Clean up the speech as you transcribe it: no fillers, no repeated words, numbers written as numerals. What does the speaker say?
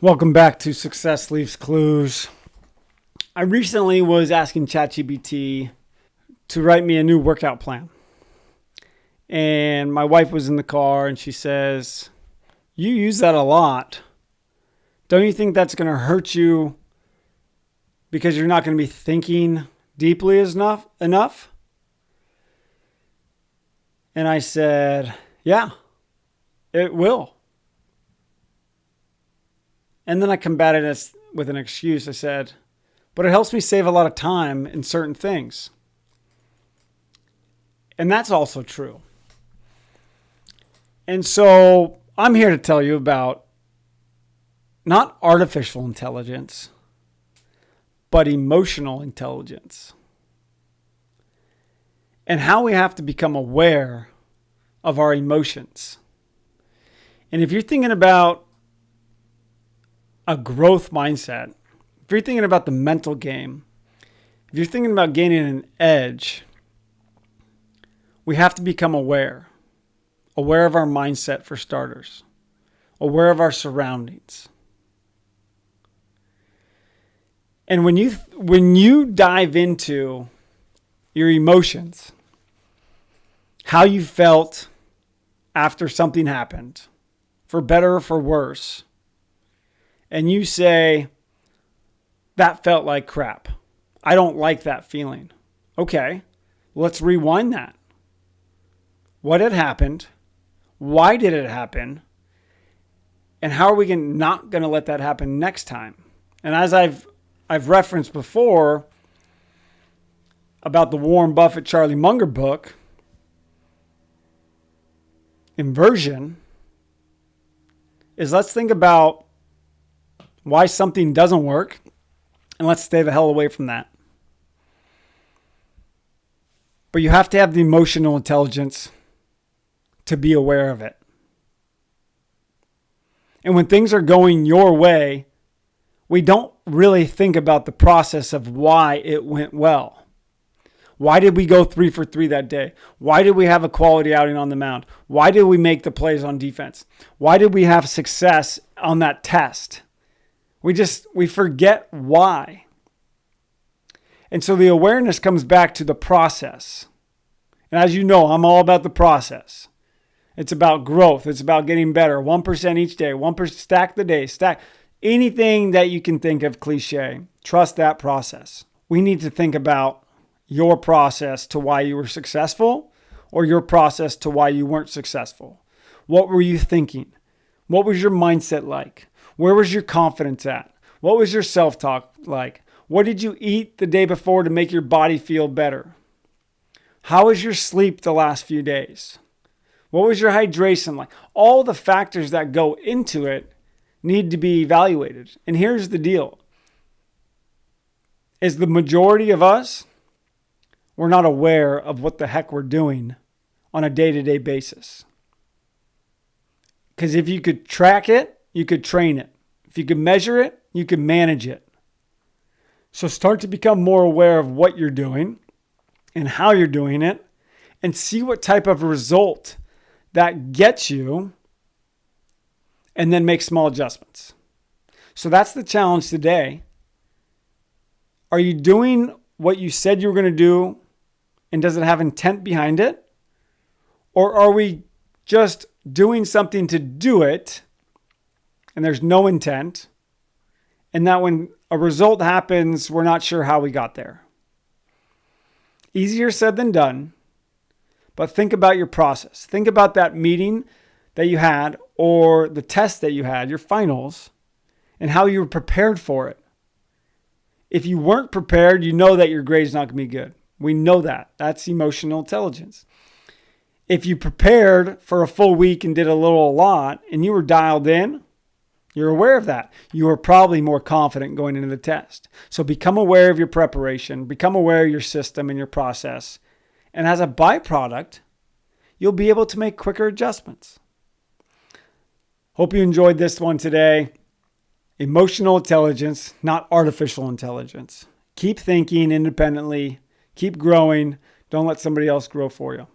Welcome back to Success Leaves Clues. I recently was asking ChatGPT to write me a new workout plan. And my wife was in the car and she says, "You use that a lot. Don't you think that's going to hurt you because you're not going to be thinking deeply enough?" And I said, "Yeah, it will." And then I combated it with an excuse. I said, "But it helps me save a lot of time in certain things." And that's also true. And so I'm here to tell you about not artificial intelligence, but emotional intelligence. And how we have to become aware of our emotions. And if you're thinking about a growth mindset, if you're thinking about the mental game, if you're thinking about gaining an edge, we have to become aware of our mindset for starters, aware of our surroundings. And when you dive into your emotions, how you felt after something happened, for better or for worse, and you say, "That felt like crap. I don't like that feeling." Okay, let's rewind that. What had happened? Why did it happen? And how are we not going to let that happen next time? And as I've referenced before about the Warren Buffett, Charlie Munger book, Inversion, is let's think about why something doesn't work, and let's stay the hell away from that. But you have to have the emotional intelligence to be aware of it. And when things are going your way, we don't really think about the process of why it went well. Why did we go 3 for 3 that day? Why did we have a quality outing on the mound? Why did we make the plays on defense? Why did we have success on that test? We forget why. And so the awareness comes back to the process. And as you know, I'm all about the process. It's about growth. It's about getting better. 1% each day. 1% stack the day. Stack anything that you can think of cliche. Trust that process. We need to think about your process to why you were successful or your process to why you weren't successful. What were you thinking? What was your mindset like? Where was your confidence at? What was your self-talk like? What did you eat the day before to make your body feel better? How was your sleep the last few days? What was your hydration like? All the factors that go into it need to be evaluated. And here's the deal. Is the majority of us, we're not aware of what the heck we're doing on a day-to-day basis. Because if you could track it, you could train it. If you could measure it, you could manage it. So start to become more aware of what you're doing and how you're doing it and see what type of result that gets you and then make small adjustments. So that's the challenge today. Are you doing what you said you were going to do and does it have intent behind it? Or are we just doing something to do it and there's no intent, and that when a result happens, we're not sure how we got there? Easier said than done, but think about your process. Think about that meeting that you had or the test that you had, your finals, and how you were prepared for it. If you weren't prepared, you know that your grade's not going to be good. We know that. That's emotional intelligence. If you prepared for a full week and did a lot and you were dialed in, you're aware of that. You are probably more confident going into the test. So become aware of your preparation, become aware of your system and your process. And as a byproduct, you'll be able to make quicker adjustments. Hope you enjoyed this one today. Emotional intelligence, not artificial intelligence. Keep thinking independently. Keep growing. Don't let somebody else grow for you.